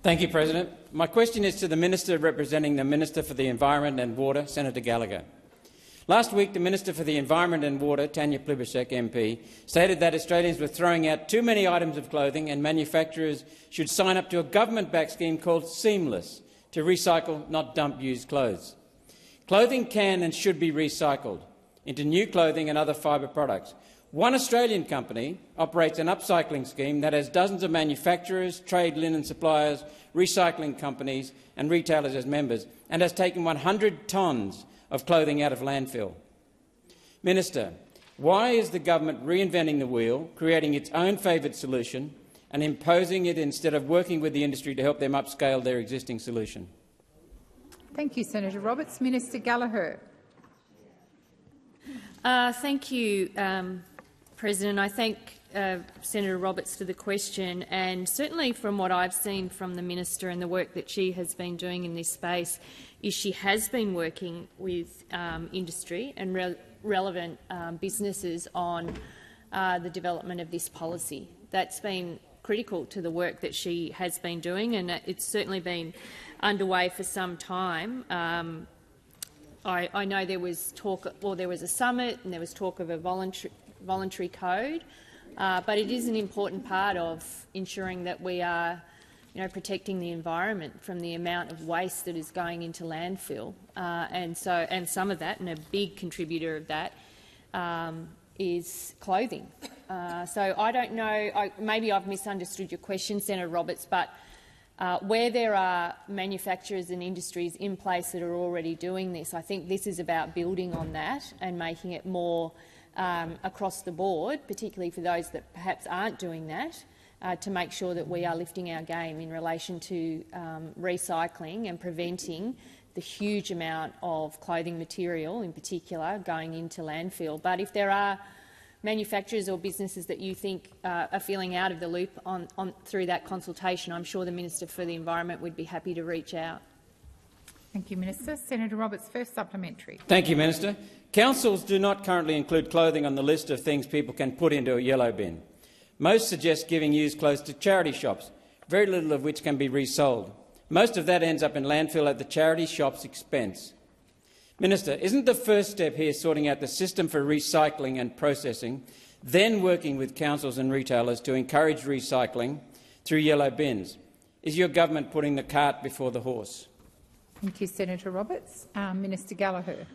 Thank you, President. My question is to the Minister representing the Minister for the Environment and Water, Senator Gallagher. Last week, the Minister for the Environment and Water, Tanya Plibersek MP, stated that Australians were throwing out too many items of clothing and manufacturers should sign up to a government-backed scheme called Seamless to recycle, not dump used clothes. Clothing can and should be recycled into new clothing and other fibre products. One Australian company operates an upcycling scheme that has dozens of manufacturers, trade linen suppliers, recycling companies and retailers as members, and has taken 100 tonnes of clothing out of landfill. Minister, why is the government reinventing the wheel, creating its own favoured solution and imposing it instead of working with the industry to help them upscale their existing solution? Thank you, Senator Roberts. Minister Gallagher. Thank you, President. I thank Senator Roberts for the question, and certainly from what I've seen from the Minister and the work that she has been doing in this space is she has been working with industry and relevant businesses on the development of this policy. That's been critical to the work that she has been doing, and it's certainly been underway for some time. I know there was talk, well, there was a summit and there was talk of a voluntary code, but it is an important part of ensuring that we are protecting the environment from the amount of waste that is going into landfill, and some of that, and a big contributor of that, is clothing. So I don't know. Maybe I've misunderstood your question, Senator Roberts, but where there are manufacturers and industries in place that are already doing this, I think this is about building on that and making it more across the board, particularly for those that perhaps aren't doing that, to make sure that we are lifting our game in relation to recycling and preventing the huge amount of clothing material, in particular, going into landfill. But if there are manufacturers or businesses that you think are feeling out of the loop through that consultation, I'm sure the Minister for the Environment would be happy to reach out. Thank you, Minister. Senator Roberts, first supplementary. Thank you, Minister. Councils do not currently include clothing on the list of things people can put into a yellow bin. Most suggest giving used clothes to charity shops, very little of which can be resold. Most of that ends up in landfill at the charity shop's expense. Minister, isn't the first step here sorting out the system for recycling and processing, then working with councils and retailers to encourage recycling through yellow bins? Is your government putting the cart before the horse? Thank you, Senator Roberts. Minister Gallagher.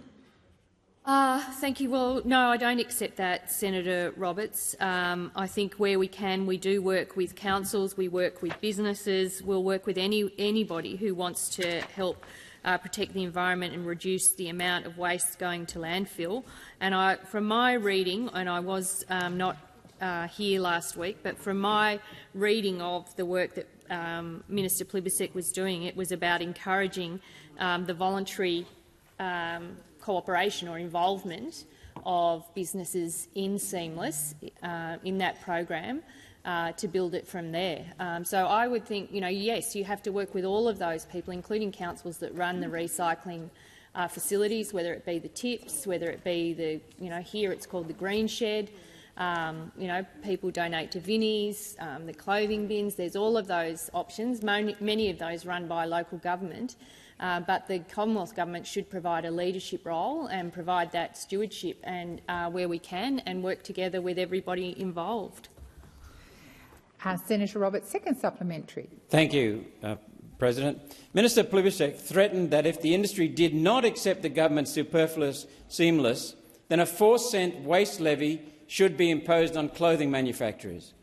Thank you. Well, no, I don't accept that, Senator Roberts. I think where we can, we do work with councils, we work with businesses, we'll work with anybody who wants to help protect the environment and reduce the amount of waste going to landfill. And from my reading, and I was not here last week, but from my reading of the work that Minister Plibersek was doing, it was about encouraging the voluntary cooperation or involvement of businesses in Seamless in that program to build it from there. So I would think, yes, you have to work with all of those people, including councils that run the recycling facilities, whether it be the tips, whether it be the, here it's called the green shed. People donate to Vinnie's, the clothing bins. There's all of those options, many of those run by local government. But the Commonwealth Government should provide a leadership role and provide that stewardship and where we can, and work together with everybody involved. Senator Roberts, second supplementary. Thank you, President. Minister Plibersek threatened that if the industry did not accept the government's superfluous Seamless, then a 4-cent waste levy should be imposed on clothing manufacturers.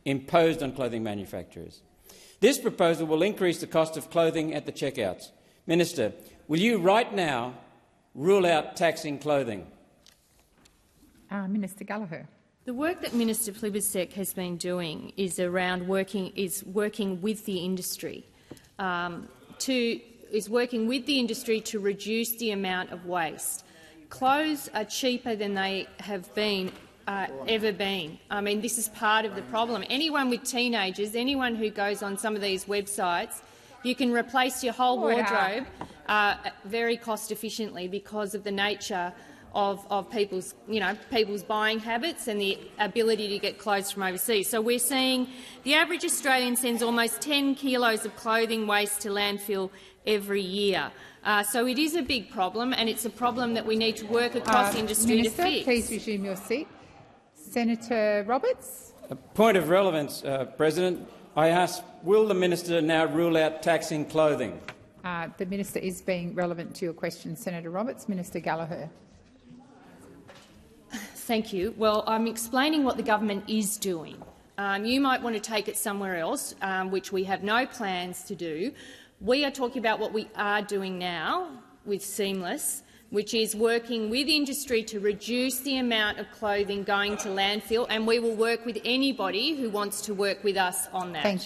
This proposal will increase the cost of clothing at the checkouts. Minister, will you right now rule out taxing clothing? Minister Gallagher. The work that Minister Plibersek has been doing is around working with the industry to reduce the amount of waste. Clothes are cheaper than they have been ever been. I mean, this is part of the problem. Anyone with teenagers, anyone who goes on some of these websites, you can replace your whole wardrobe very cost efficiently because of the nature of people's buying habits and the ability to get clothes from overseas. So we're seeing the average Australian sends almost 10 kilos of clothing waste to landfill every year. So it is a big problem, and it's a problem that we need to work across industry Minister, to fix. please resume your seat. Senator Roberts. A point of relevance, President. I ask, will the minister now rule out taxing clothing? The minister is being relevant to your question, Senator Roberts. Minister Gallagher. Thank you. Well, I'm explaining what the government is doing. You might want to take it somewhere else, which we have no plans to do. We are talking about what we are doing now with Seamless, which is working with industry to reduce the amount of clothing going to landfill, and we will work with anybody who wants to work with us on that. Thank you.